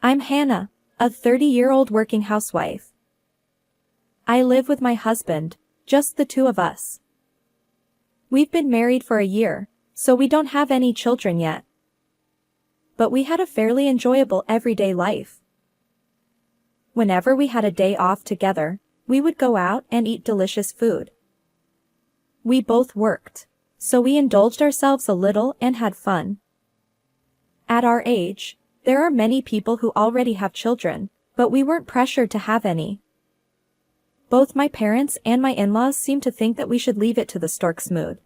I'm Hannah, a 30-year-old working housewife. I live with my husband, just the two of us. We've been married for a year, so we don't have any children yet. But we had a fairly enjoyable everyday life. Whenever we had a day off together, we would go out and eat delicious food. We both worked, so we indulged ourselves a little and had fun. At our age, there are many people who already have children, but we weren't pressured to have any. Both my parents and my in-laws seemed to think that we should leave it to the stork's mood.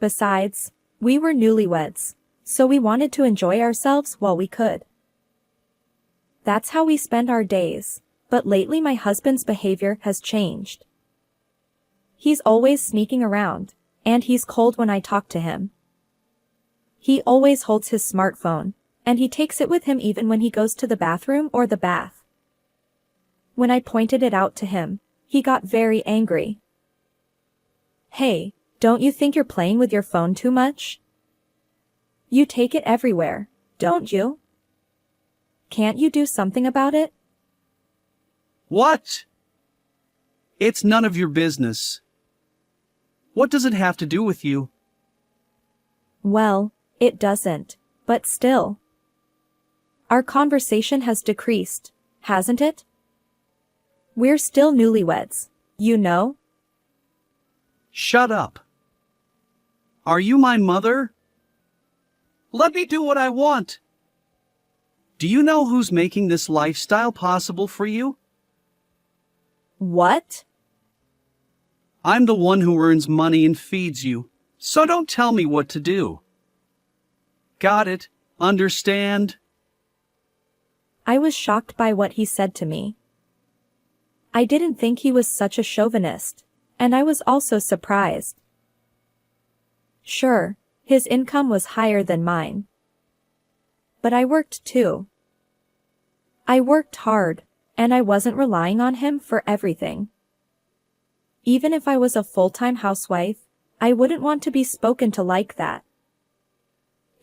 Besides, we were newlyweds, so we wanted to enjoy ourselves while we could. That's how we spend our days, but lately my husband's behavior has changed. He's always sneaking around, and he's cold when I talk to him. He always holds his smartphone, and he takes it with him even when he goes to the bathroom or the bath. When I pointed it out to him, he got very angry. Hey, don't you think you're playing with your phone too much? You take it everywhere, don't you? Can't you do something about it? What? It's none of your business. What does it have to do with you? Well, it doesn't, but still. Our conversation has decreased, hasn't it? We're still newlyweds, you know? Shut up. Are you my mother? Let me do what I want. Do you know who's making this lifestyle possible for you? What? I'm the one who earns money and feeds you, so don't tell me what to do. Got it? Understand? I was shocked by what he said to me. I didn't think he was such a chauvinist, and I was also surprised. Sure, his income was higher than mine. But I worked too. I worked hard, and I wasn't relying on him for everything. Even if I was a full-time housewife, I wouldn't want to be spoken to like that.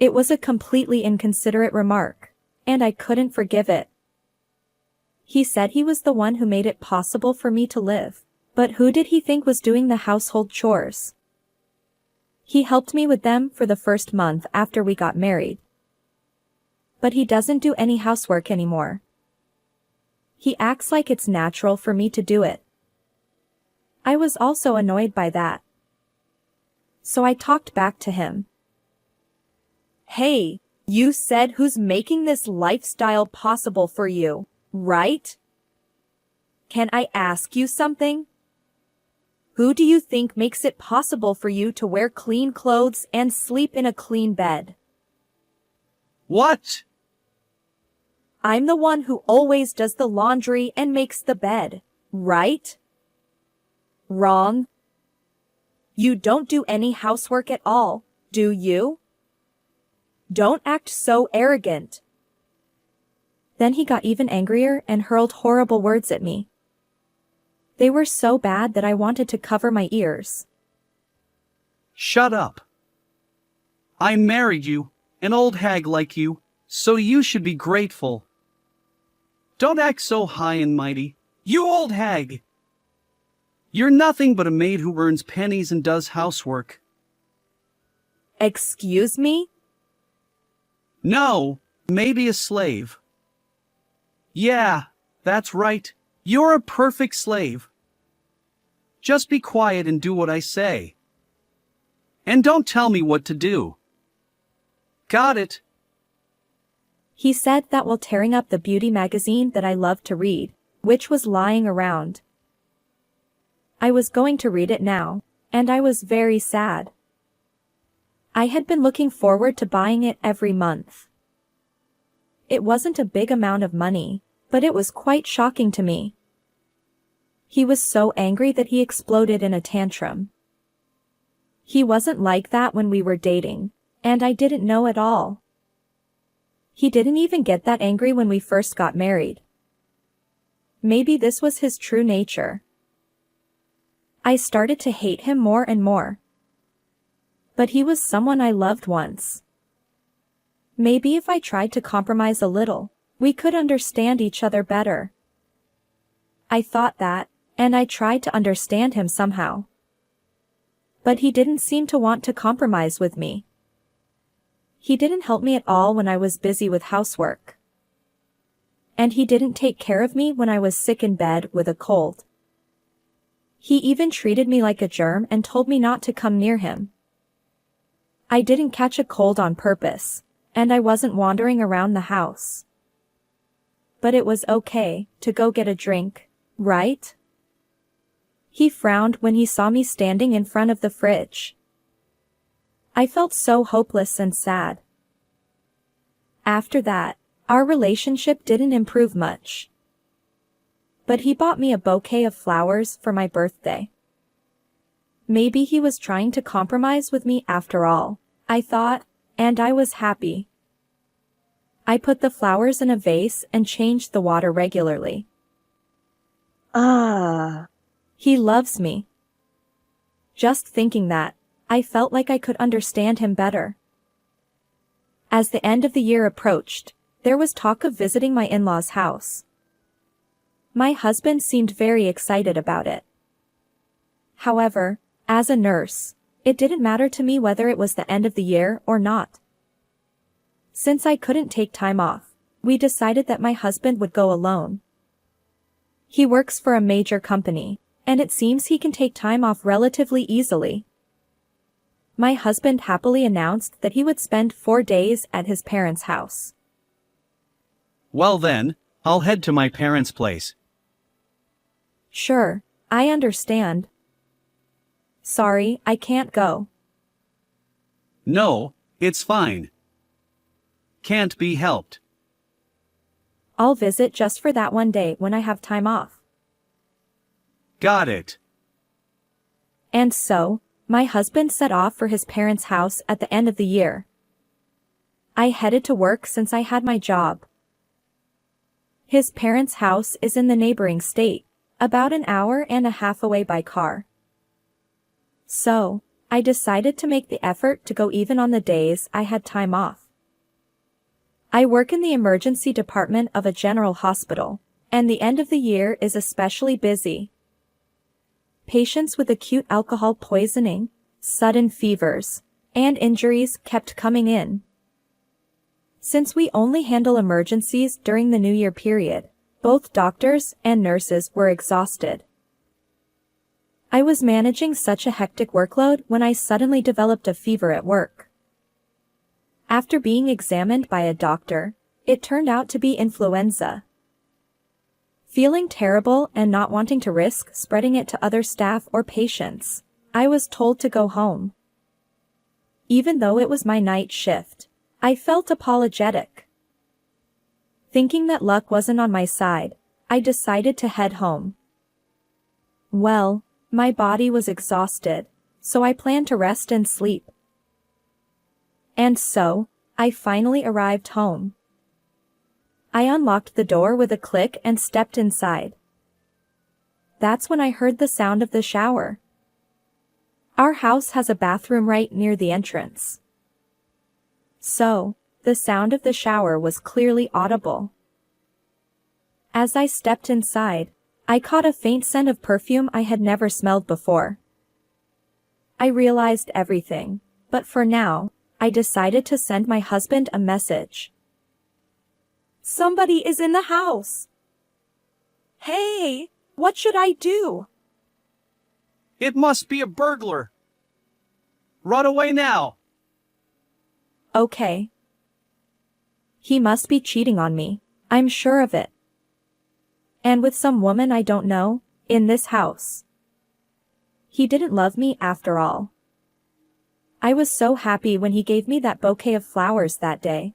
It was a completely inconsiderate remark, and I couldn't forgive it. He said he was the one who made it possible for me to live, but who did he think was doing the household chores? He helped me with them for the first month after we got married. But he doesn't do any housework anymore. He acts like it's natural for me to do it. I was also annoyed by that. So I talked back to him. Hey, you said who's making this lifestyle possible for you, right? Can I ask you something? Who do you think makes it possible for you to wear clean clothes and sleep in a clean bed? What? I'm the one who always does the laundry and makes the bed, right? Wrong. You don't do any housework at all, do you? Don't act so arrogant. Then he got even angrier and hurled horrible words at me. They were so bad that I wanted to cover my ears. Shut up. I married you, an old hag like you, so you should be grateful. Don't act so high and mighty, you old hag. You're nothing but a maid who earns pennies and does housework. Excuse me? No, maybe a slave. Yeah, that's right. You're a perfect slave. Just be quiet and do what I say. And don't tell me what to do. Got it? He said that while tearing up the beauty magazine that I loved to read, which was lying around. I was going to read it now, and I was very sad. I had been looking forward to buying it every month. It wasn't a big amount of money, but it was quite shocking to me. He was so angry that he exploded in a tantrum. He wasn't like that when we were dating, and I didn't know at all. He didn't even get that angry when we first got married. Maybe this was his true nature. I started to hate him more and more. But he was someone I loved once. Maybe if I tried to compromise a little, We could understand each other better. I thought that, and I tried to understand him somehow. But he didn't seem to want to compromise with me. He didn't help me at all when I was busy with housework. And he didn't take care of me when I was sick in bed with a cold. He even treated me like a germ and told me not to come near him. I didn't catch a cold on purpose, and I wasn't wandering around the house. But it was okay to go get a drink, right? He frowned when he saw me standing in front of the fridge. I felt so hopeless and sad. After that, our relationship didn't improve much. But he bought me a bouquet of flowers for my birthday. Maybe he was trying to compromise with me after all, I thought, and I was happy. I put the flowers in a vase and changed the water regularly. He loves me. Just thinking that, I felt like I could understand him better. As the end of the year approached, there was talk of visiting my in-laws' house. My husband seemed very excited about it. However, as a nurse, it didn't matter to me whether it was the end of the year or not. Since I couldn't take time off, we decided that my husband would go alone. He works for a major company, and it seems he can take time off relatively easily. My husband happily announced that he would spend 4 days at his parents' house. Well then, I'll head to my parents' place. Sure, I understand. Sorry, I can't go. No, it's fine. Can't be helped. I'll visit just for that one day when I have time off. Got it. And so, my husband set off for his parents' house at the end of the year. I headed to work since I had my job. His parents' house is in the neighboring state, about an hour and a half away by car. So, I decided to make the effort to go even on the days I had time off. I work in the emergency department of a general hospital, and the end of the year is especially busy. Patients with acute alcohol poisoning, sudden fevers, and injuries kept coming in. Since we only handle emergencies during the New Year period, both doctors and nurses were exhausted. I was managing such a hectic workload when I suddenly developed a fever at work. After being examined by a doctor, it turned out to be influenza. Feeling terrible and not wanting to risk spreading it to other staff or patients, I was told to go home. Even though it was my night shift, I felt apologetic. Thinking that luck wasn't on my side, I decided to head home. Well, my body was exhausted, so I planned to rest and sleep. And so, I finally arrived home. I unlocked the door with a click and stepped inside. That's when I heard the sound of the shower. Our house has a bathroom right near the entrance. So, the sound of the shower was clearly audible. As I stepped inside, I caught a faint scent of perfume I had never smelled before. I realized everything, but for now, I decided to send my husband a message. Somebody is in the house. Hey, what should I do? It must be a burglar. Run away now. Okay. He must be cheating on me, I'm sure of it. And with some woman I don't know, in this house. He didn't love me after all. I was so happy when he gave me that bouquet of flowers that day.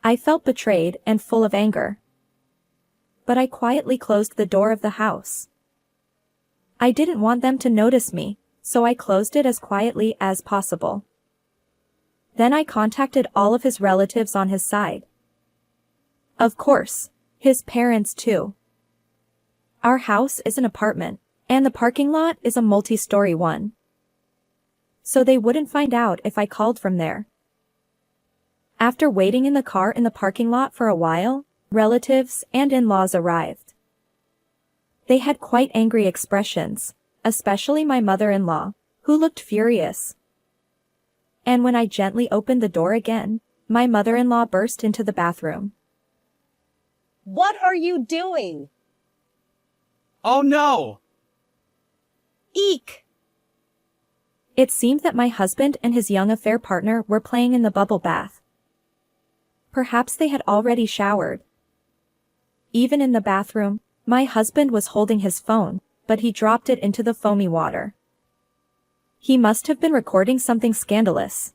I felt betrayed and full of anger. But I quietly closed the door of the house. I didn't want them to notice me, so I closed it as quietly as possible. Then I contacted all of his relatives on his side. Of course, his parents too. Our house is an apartment, and the parking lot is a multi-story one. So they wouldn't find out if I called from there. After waiting in the car in the parking lot for a while, relatives and in-laws arrived. They had quite angry expressions, especially my mother-in-law, who looked furious. And when I gently opened the door again, my mother-in-law burst into the bathroom. What are you doing? Oh no! Eek! It seemed that my husband and his young affair partner were playing in the bubble bath. Perhaps they had already showered. Even in the bathroom, my husband was holding his phone, but he dropped it into the foamy water. He must have been recording something scandalous.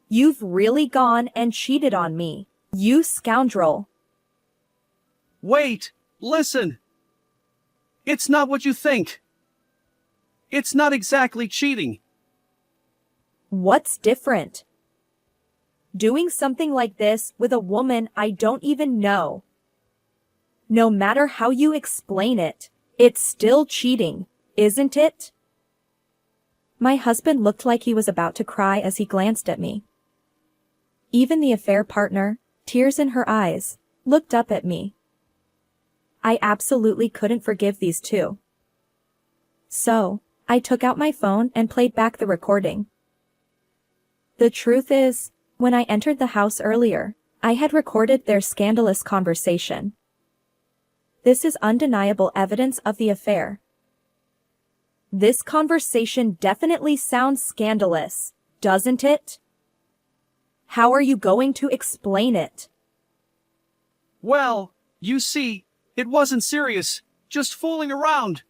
You've really gone and cheated on me, you scoundrel. Wait, listen! It's not what you think. It's not exactly cheating. What's different? Doing something like this with a woman I don't even know. No matter how you explain it, it's still cheating, isn't it? My husband looked like he was about to cry as he glanced at me. Even the affair partner, tears in her eyes, looked up at me. I absolutely couldn't forgive these two. So, I took out my phone and played back the recording. The truth is, when I entered the house earlier, I had recorded their scandalous conversation. This is undeniable evidence of the affair. This conversation definitely sounds scandalous, doesn't it? How are you going to explain it? Well, you see, it wasn't serious, just fooling around.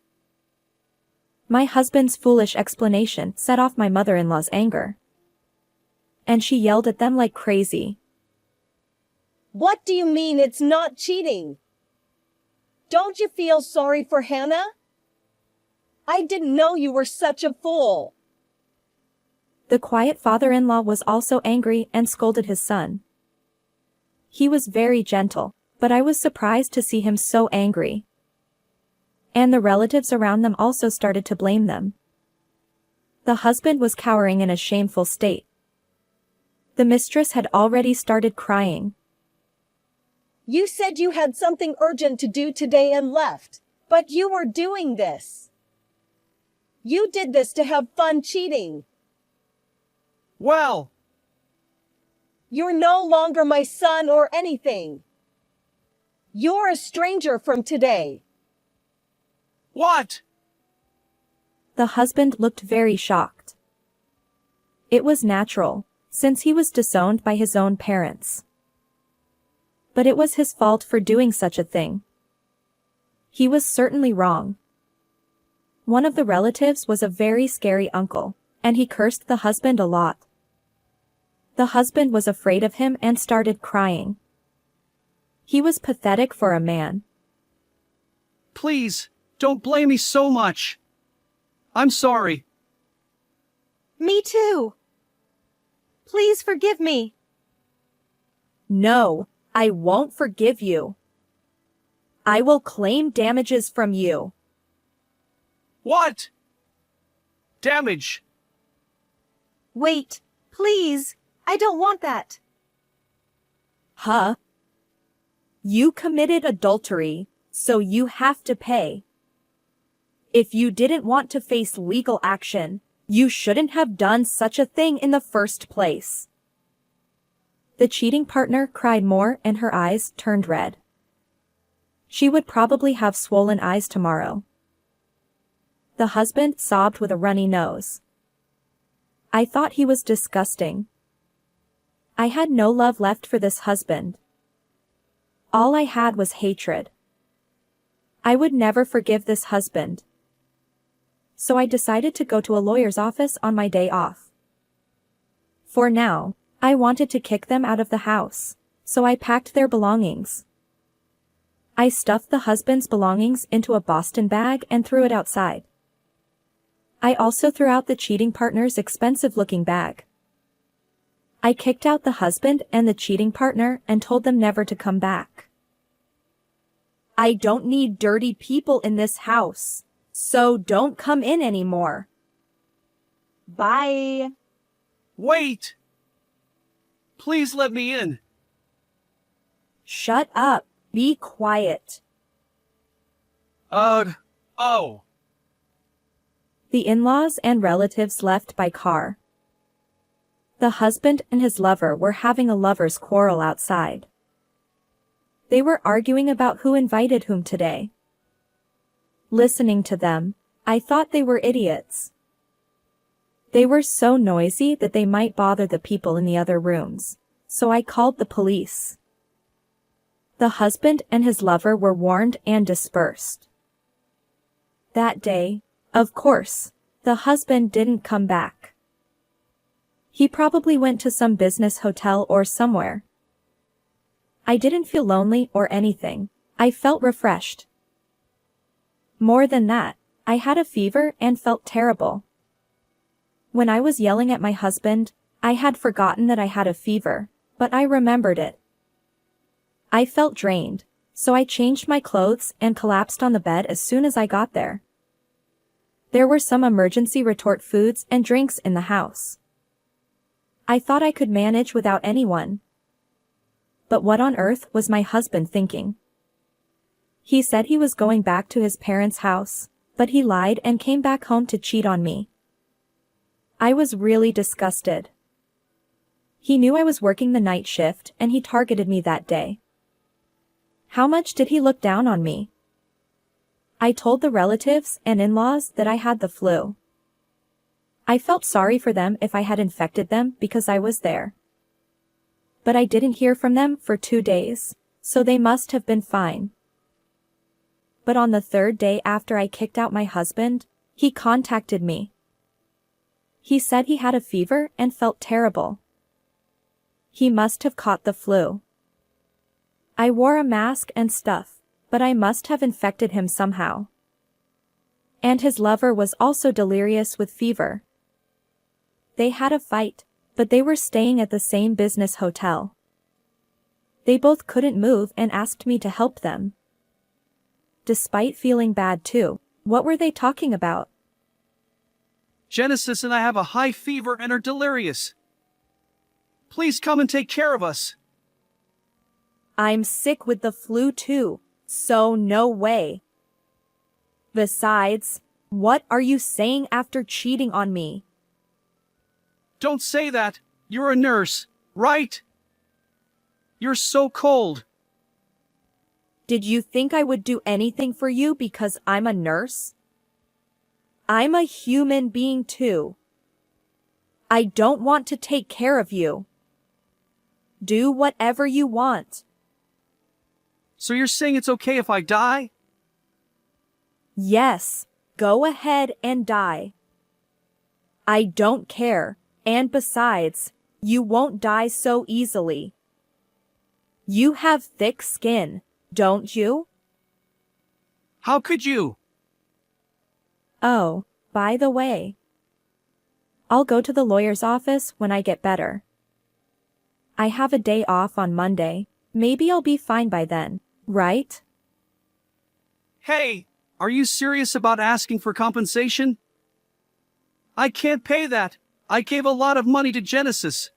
My husband's foolish explanation set off my mother-in-law's anger. And she yelled at them like crazy. What do you mean it's not cheating? Don't you feel sorry for Hannah? I didn't know you were such a fool. The quiet father-in-law was also angry and scolded his son. He was very gentle, but I was surprised to see him so angry. And the relatives around them also started to blame them. The husband was cowering in a shameful state. The mistress had already started crying. You said you had something urgent to do today and left, but you were doing this. You did this to have fun cheating. Well, You're no longer my son or anything. You're a stranger from today. what? The husband looked very shocked. It was natural, since he was disowned by his own parents. But it was his fault for doing such a thing. He was certainly wrong. One of the relatives was a very scary uncle, and he cursed the husband a lot. The husband was afraid of him and started crying. He was pathetic for a man. Please, don't blame me so much. I'm sorry. Me too. Please forgive me. No, I won't forgive you. I will claim damages from you. What? Damage. Wait, please. I don't want that. Huh? You committed adultery, so you have to pay. If you didn't want to face legal action, you shouldn't have done such a thing in the first place. The cheating partner cried more and her eyes turned red. She would probably have swollen eyes tomorrow. The husband sobbed with a runny nose. I thought he was disgusting. I had no love left for this husband. All I had was hatred. I would never forgive this husband. So I decided to go to a lawyer's office on my day off. For now, I wanted to kick them out of the house, so I packed their belongings. I stuffed the husband's belongings into a Boston bag and threw it outside. I also threw out the cheating partner's expensive-looking bag. I kicked out the husband and the cheating partner and told them never to come back. I don't need dirty people in this house, so don't come in anymore. Bye. Wait! Please let me in. Shut up. Be quiet. Oh. The in-laws and relatives left by car. The husband and his lover were having a lover's quarrel outside. They were arguing about who invited whom today. Listening to them, I thought they were idiots. They were so noisy that they might bother the people in the other rooms, so I called the police. The husband and his lover were warned and dispersed. That day, of course, the husband didn't come back. He probably went to some business hotel or somewhere. I didn't feel lonely or anything. I felt refreshed. More than that, I had a fever and felt terrible. When I was yelling at my husband, I had forgotten that I had a fever, but I remembered it. I felt drained, so I changed my clothes and collapsed on the bed as soon as I got there. There were some emergency retort foods and drinks in the house. I thought I could manage without anyone. But what on earth was my husband thinking? He said he was going back to his parents' house, but he lied and came back home to cheat on me. I was really disgusted. He knew I was working the night shift and he targeted me that day. How much did he look down on me? I told the relatives and in-laws that I had the flu. I felt sorry for them if I had infected them because I was there. But I didn't hear from them for 2 days, so they must have been fine. But on the 3rd day after I kicked out my husband, he contacted me. He said he had a fever and felt terrible. He must have caught the flu. I wore a mask and stuff, but I must have infected him somehow. And his lover was also delirious with fever. They had a fight, but they were staying at the same business hotel. They both couldn't move and asked me to help them. Despite feeling bad too, what were they talking about? Genesis and I have a high fever and are delirious. Please come and take care of us. I'm sick with the flu too, so no way. Besides, what are you saying after cheating on me? Don't say that. You're a nurse, right? You're so cold. Did you think I would do anything for you because I'm a nurse? I'm a human being too. I don't want to take care of you. Do whatever you want. So you're saying it's okay if I die? Yes, go ahead and die. I don't care, and besides, you won't die so easily. You have thick skin, don't you? How could you? Oh, by the way. I'll go to the lawyer's office when I get better. I have a day off on Monday. Maybe I'll be fine by then, right? Hey, are you serious about asking for compensation? I can't pay that. I gave a lot of money to Genesis.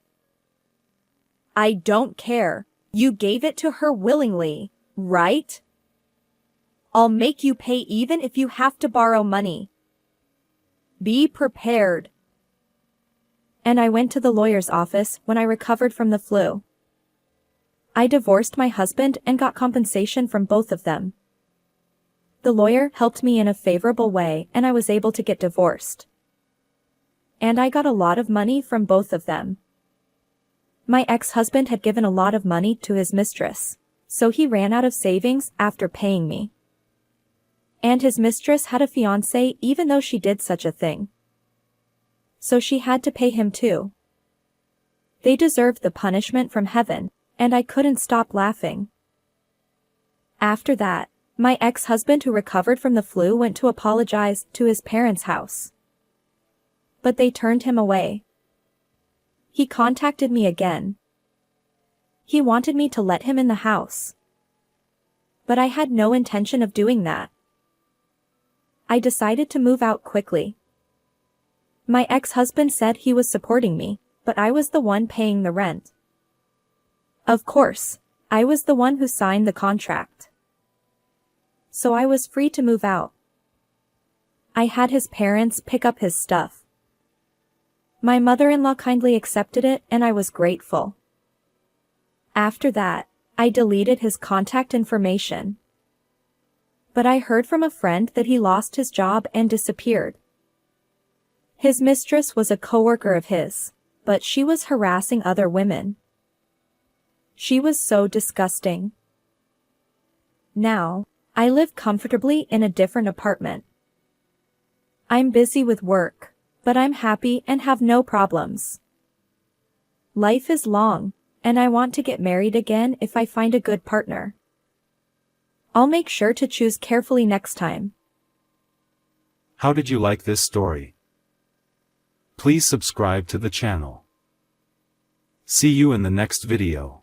I don't care. You gave it to her willingly, right? I'll make you pay even if you have to borrow money. Be prepared. And I went to the lawyer's office when I recovered from the flu. I divorced my husband and got compensation from both of them. The lawyer helped me in a favorable way and I was able to get divorced. And I got a lot of money from both of them. My ex-husband had given a lot of money to his mistress, so he ran out of savings after paying me. And his mistress had a fiancé even though she did such a thing. So she had to pay him too. They deserved the punishment from heaven, and I couldn't stop laughing. After that, my ex-husband who recovered from the flu went to apologize to his parents' house. But they turned him away. He contacted me again. He wanted me to let him in the house. But I had no intention of doing that. I decided to move out quickly. My ex-husband said he was supporting me, but I was the one paying the rent. Of course, I was the one who signed the contract. So I was free to move out. I had his parents pick up his stuff. My mother-in-law kindly accepted it and I was grateful. After that, I deleted his contact information. But I heard from a friend that he lost his job and disappeared. His mistress was a coworker of his, but she was harassing other women. She was so disgusting. Now, I live comfortably in a different apartment. I'm busy with work, but I'm happy and have no problems. Life is long, and I want to get married again if I find a good partner. I'll make sure to choose carefully next time. How did you like this story? Please subscribe to the channel. See you in the next video.